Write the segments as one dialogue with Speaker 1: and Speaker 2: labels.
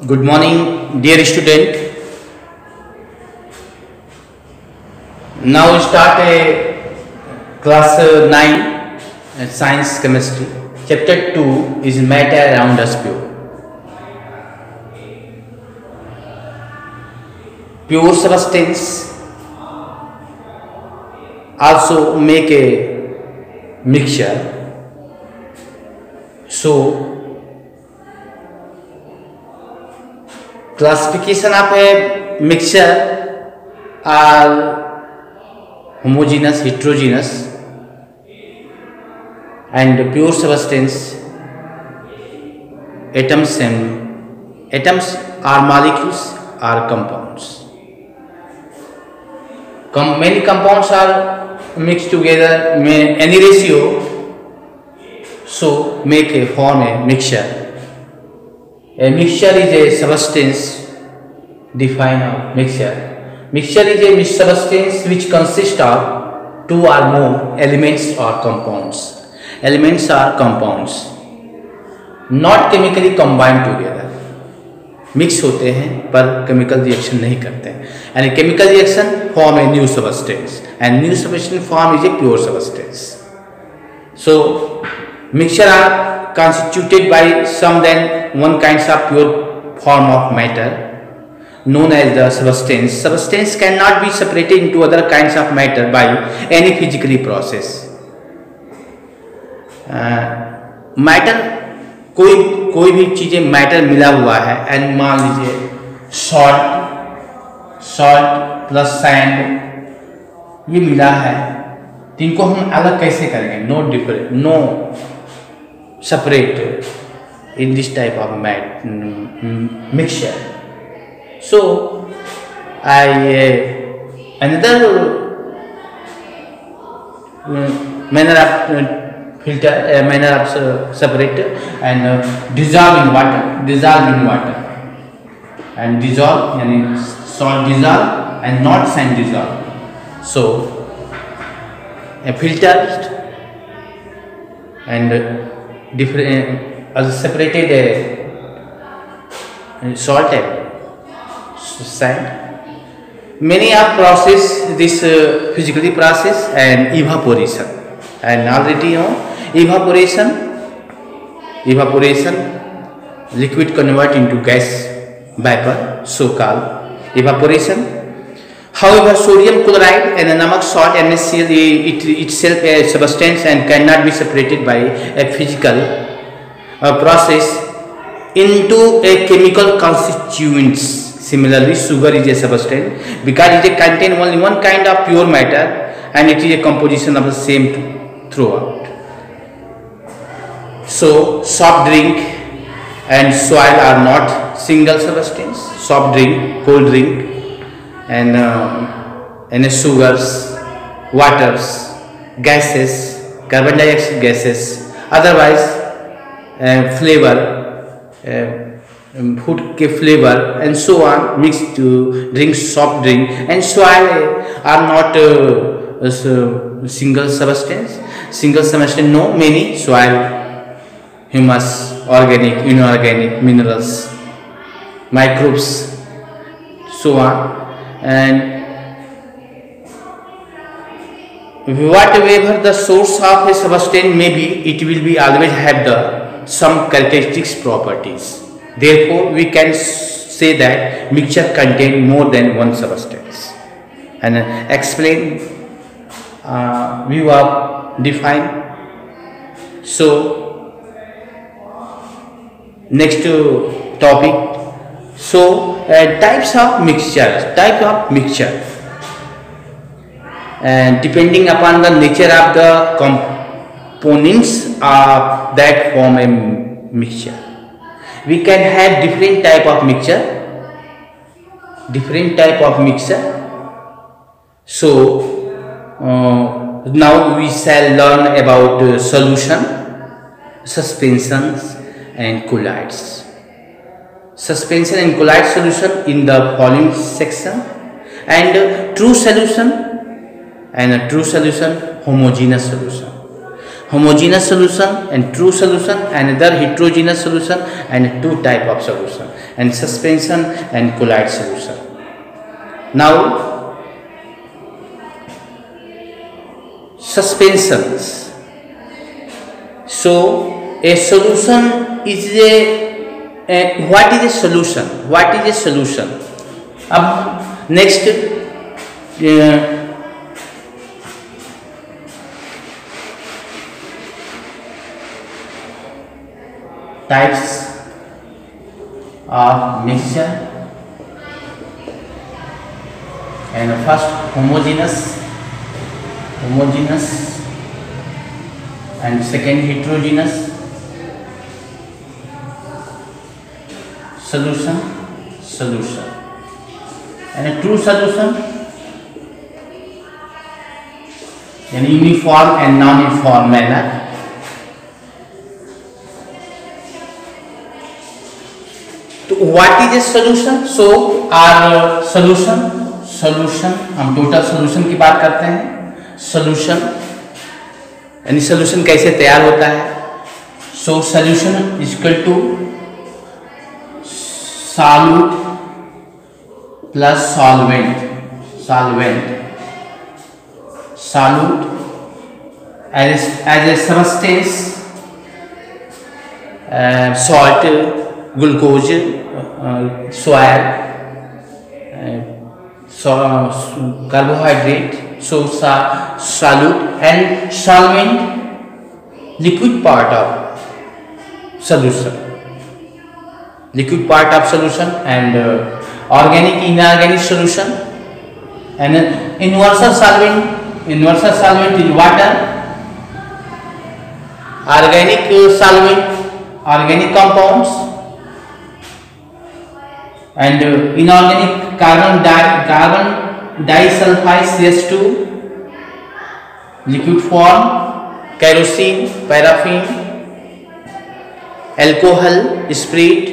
Speaker 1: Good morning, dear student. Now we start a class 9 science chemistry. Chapter 2 is matter around us pure. Pure substance also make a mixture. So classification of a mixture are homogeneous, heterogeneous, and pure substance. Atoms are molecules, are compounds. Many compounds are mixed together, any ratio, so make a form a mixture. A mixture is a substance. Define a mixture. Mixture is a substance which consists of two or more elements or compounds. Elements are compounds, not chemically combined together. Mix होते हैं पर chemical reaction नहीं करते हैं. And a chemical reaction form a new substance, and new substance form is a pure substance. So mixture are constituted by some then one kinds of pure form of matter known as the substance. Substance cannot be separated into other kinds of matter by any physical process. Matter कोई भी चीजें matter मिला हुआ है, and मान लीजिए salt plus sand ये मिला है, तो इनको हम अलग कैसे करेंगे? No separate in this type of mixture. So another manner of filter, manner of separator, and dissolve in water, and dissolve yani salt dissolve and not sand dissolve. So a filter and different separated salt and sand. Many are process this physically process and evaporation, and already you know evaporation liquid convert into gas vapor, so called evaporation. However, sodium chloride and namak salt NaCl itself a substance and cannot be separated by a physical process into a chemical constituents. Similarly, sugar is a substance because it contains only one kind of pure matter, and it is a composition of the same throughout. So, soft drink and soil are not single substance. Soft drink, cold drink, and sugars, waters, gases, carbon dioxide gases, otherwise flavor, food के flavor and so on mixed to drink soft drink, and soil are not single substance. No, many soil, humus, organic, inorganic, minerals, microbes, so on. And whatever the source of a substance may be, it will be always have the some characteristics properties. Therefore, we can say that mixture contain more than one substance. And explain view of define. So next topic. So types of mixture, and depending upon the nature of the components of that form a mixture, we can have different type of mixture. So now we shall learn about solution, suspensions and colloids. Suspension and colloid solution in the following section, and true solution, homogeneous solution. homogeneous solution and true solution, another heterogeneous solution, and two type of solution, and suspension and colloid solution. Now suspensions. So a solution is what is a solution? What is a solution? अब next types of mixture, and first homogeneous, and second heterogeneous solution, and a true solution, in uniform and non-uniform manner. तो what is a solution? So our solution हम total solution की बात करते हैं. Solution यानी solution कैसे तैयार होता है? So solution is equal to solute plus solvent. Solute as a substance, salt, glucose, soil, carbohydrate. So solute and solvent, liquid part of solution. And organic, inorganic solution. And universal solvent is water. Organic solvent, organic compounds. And inorganic carbon disulfide CH2, liquid form, kerosene, paraffin, alcohol, spirit,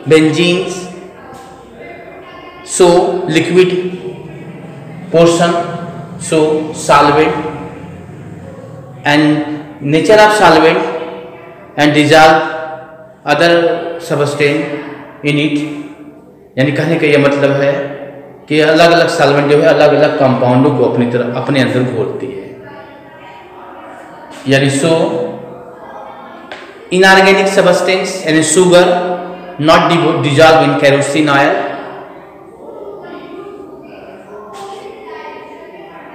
Speaker 1: benzene. So liquid portion, so solvent, and nature of solvent, and dissolve other substance in it. यानी कहने का यह मतलब है कि अलग अलग solvent जो है अलग अलग कंपाउंडों को अपने अंदर घोलती है. यानी सो इनऑर्गेनिक सब्सटेंस यानी sugar not dissolve in kerosene oil.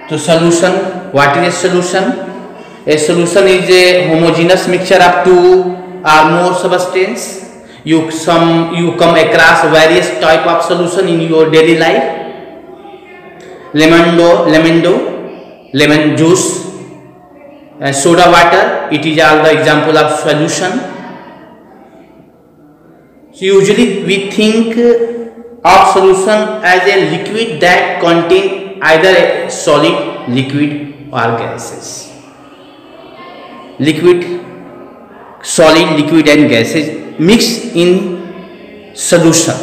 Speaker 1: तो solution, what is a solution? A solution is a homogeneous mixture of two or more substance. You come across various type of solution in your daily life. Lemon juice, soda water, it is all the example of solution. So usually we think of solution as a liquid that contain either a solid, liquid or gases. Solid, liquid and gases mixed in solution,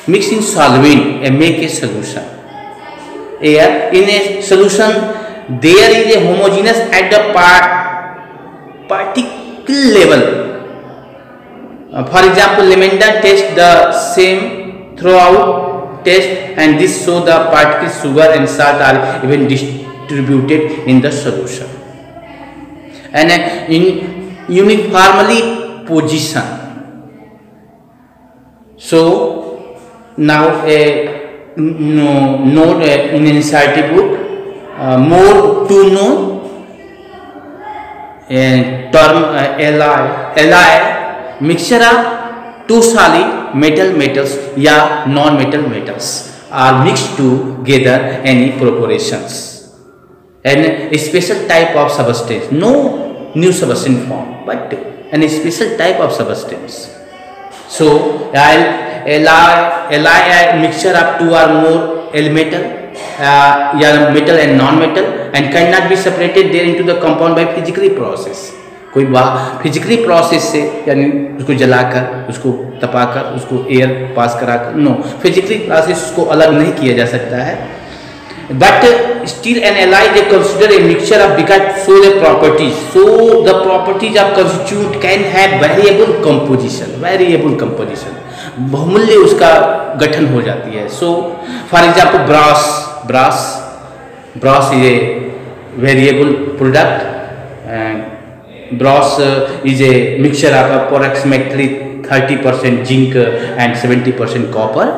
Speaker 1: mixed in solvent and make a solution. In a solution there is a homogeneous at the particle level. For example, Lemenda test the same throughout test, and this show the particles sugar and salt are even distributed in the solution and in uniformly position. So now a note in NCERT book, more to know term Li mixture of two solid metals या non-metal metals are mixed together any proportions, and a special type of substance, no new substance form, but a special type of substance. So Li mixture of two or more metal, metal and non-metal, and cannot be separated there into the compound by physically process. कोई physically process से यानी उसको जलाकर, उसको तपाकर, उसको air pass कराकर, no, physically process उसको अलग नहीं किया जा सकता है. but still analyze they consider a mixture of because so the properties, so the properties of constituent can have variable composition, बहुमूल्य उसका गठन हो जाती है. So for example brass is a variable product, and brass is a mixture of approximately 30% zinc and 70% copper,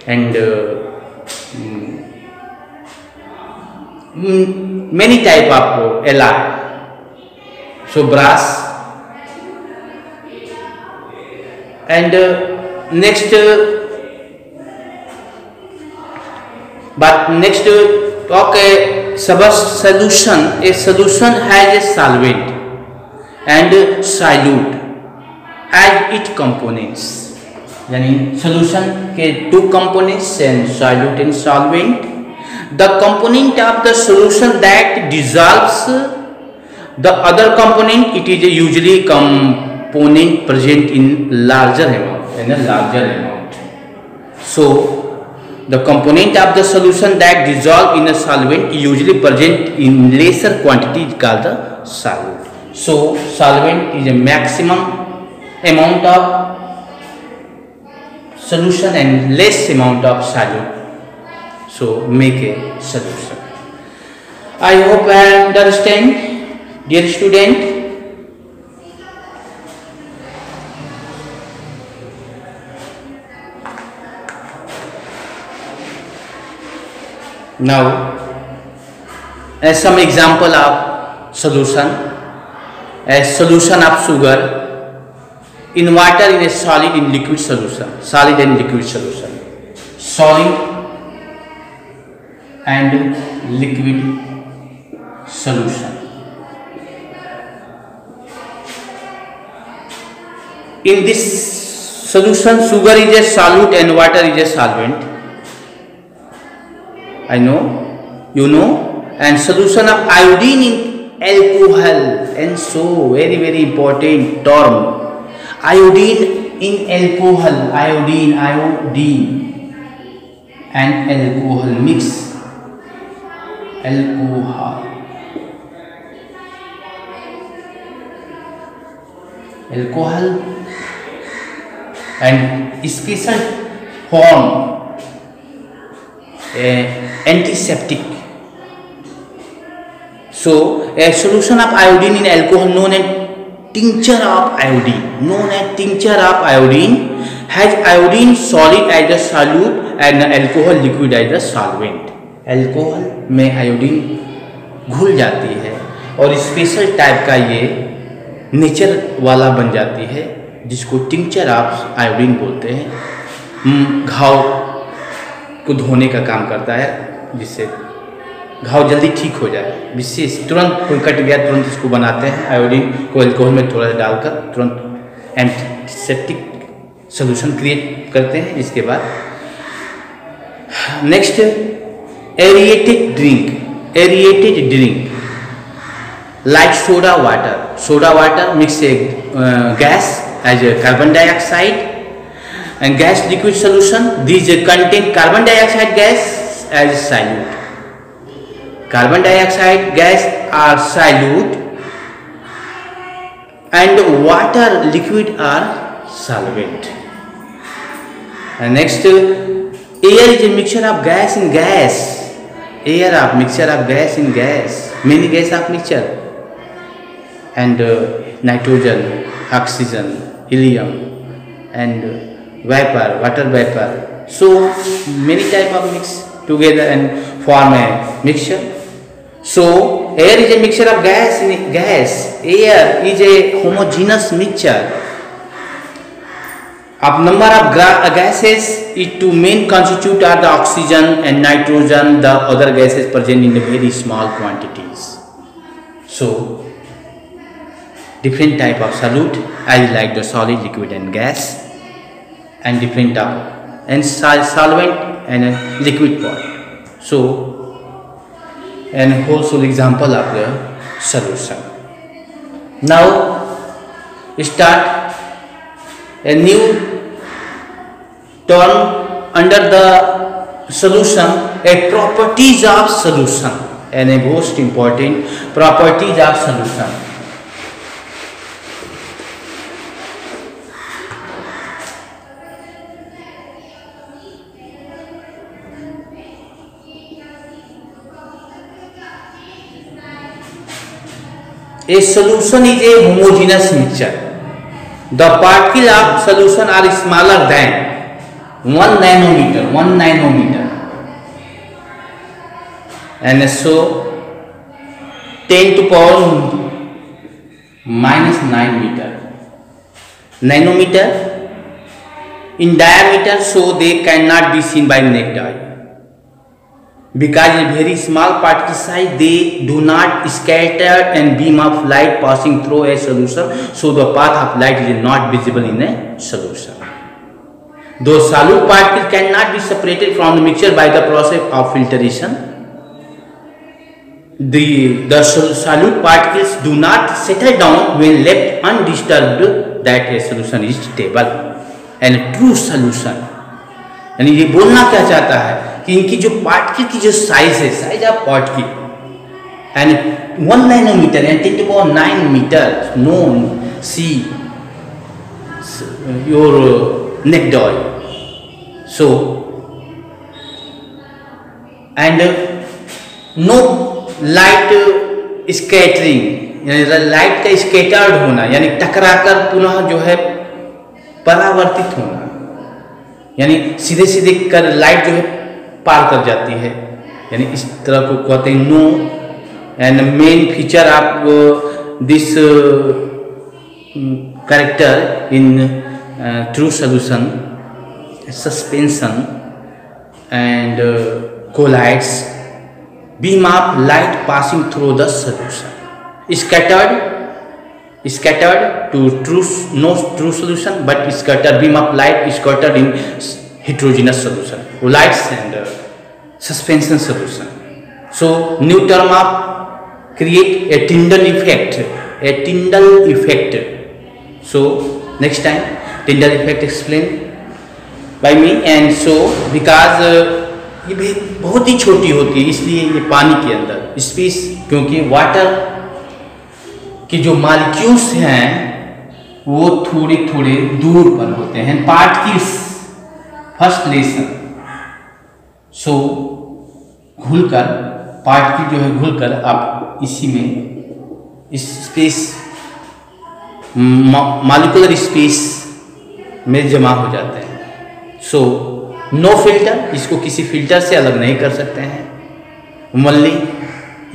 Speaker 1: and many type of alloy. So brass, and next talk a solution. A solution has a solvent and solute as its components. यानी solution के two components and solute and solvent. The component of the solution that dissolves the other component, it is usually component present in larger amount. So the component of the solution that dissolve in a solvent usually present in lesser quantity is called the solute. So solvent is a maximum amount of solution and less amount of solute. So make a solution. I hope I understand, dear student. Now, as some example of solution, a solution of sugar in water, in a solid in liquid solution, solid and liquid solution, solid and liquid solution. In this solution, sugar is a solute and water is a solvent. I know, you know, and solution of iodine in alcohol, and so very important term, iodine in alcohol, iodine and alcohol mix. Alcohol and special form, antiseptic. So a solution of iodine in alcohol known as tincture of iodine has iodine solid as a solute and alcohol liquid as a solvent. Alcohol में iodine घुल जाती है और special type का ये nature वाला बन जाती है, जिसको टिंचर ऑफ आयोडीन बोलते हैं. घाव को धोने का काम करता है, जिससे घाव जल्दी ठीक हो जाए. विशेष तुरंत कोई कट गया तुरंत इसको बनाते हैं, आयोडीन को अल्कोहल में थोड़ा डालकर तुरंत एंटीसेप्टिक सोल्यूशन क्रिएट करते हैं. इसके बाद next aerated drink like soda water mix a gas as a carbon dioxide and gas liquid solution. These contain carbon dioxide gas as solute. Carbon dioxide gas are solute and water liquid are solvent. And next, air is a mixture of gas in gas. Air of mixture of gas in gas, many gas of mixture, and nitrogen, oxygen, helium, and vapor, water vapor. So many type of mix together and form a mixture. So air is a mixture of gas in gas. Air is a homogeneous mixture of number of gases. It two main constitute are the oxygen and nitrogen. The other gases present in very small quantities. So different type of solute as like the solid, liquid and gas, and different type and solvent and a liquid part. So and whole example of the solution. Now start a new term under the solution, a properties of solution, and a most important properties of solution. A solution is a homogeneous mixture. The particles of solution are smaller than 1 nanometer, and so 10 to power minus 9 meter. Nanometer in diameter, so they cannot be seen by naked eye. Because in very small particle size, they do not scatter and beam of light passing through a solution, so the path of light is not visible in a solution. Those solute particles cannot be separated from the mixture by the process of filtration. The solute particles do not settle down when left undisturbed, that a solution is stable and true solution. यानी ये बोलना क्या चाहता है कि इनकी जो particle की जो साइज है, size of particle and 1 nanometre and 10 to the power 9 metre, no see your naked eye. So and no light scattering, यानी लाइट का स्कैटर्ड होना, यानी टकराकर पुनः जो है परावर्तित होना, यानी सीधे सीधे कर लाइट जो है पार कर जाती है, यानी इस तरह को कहते हैं no. And main feature of this character in true solution, suspension and collides, beam of light passing through the solution, scattered to no true solution, but scattered beam of light scattered in heterogeneous solution, collides and suspension solution. So new term of create a Tyndall effect, So next time Tyndall effect explain by me. And so because ये भी बहुत ही छोटी होती है, इसलिए ये पानी के अंदर स्पेस, क्योंकि वाटर के जो मॉलिक्यूल्स हैं वो थोड़े थोड़े दूर पर होते हैं, पार्टिकल्स फर्स्ट लेसन. सो घुलकर पार्टिकल जो है घुलकर आप इसी में इस स्पेस मॉलिक्यूलर स्पेस में जमा हो जाते हैं. सो नो फिल्टर, इसको किसी फिल्टर से अलग नहीं कर सकते हैं. ओनली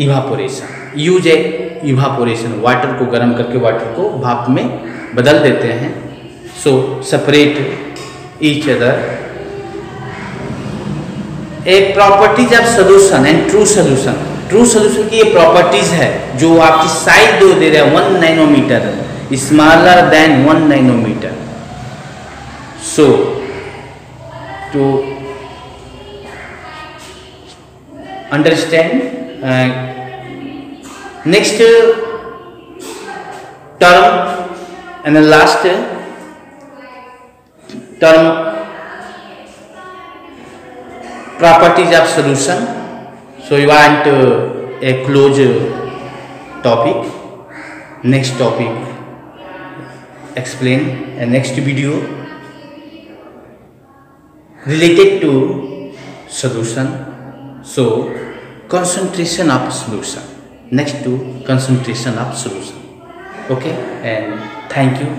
Speaker 1: इवापोरेशन, यूज ए इवापोरेशन, वाटर को गर्म करके वाटर को भाप में बदल देते हैं. So separate each other. A properties of solution and true solution. True solution की ये प्रॉपर्टीज है जो आपकी साइज जो दे रहा है 1 nanometre, smaller than 1 nanometre. So to understand next term and the last term, properties of solution. So you want a close topic. Next topic explain, and next video related to solution. So concentration of solution, next to concentration of solution. Okay, and thank you.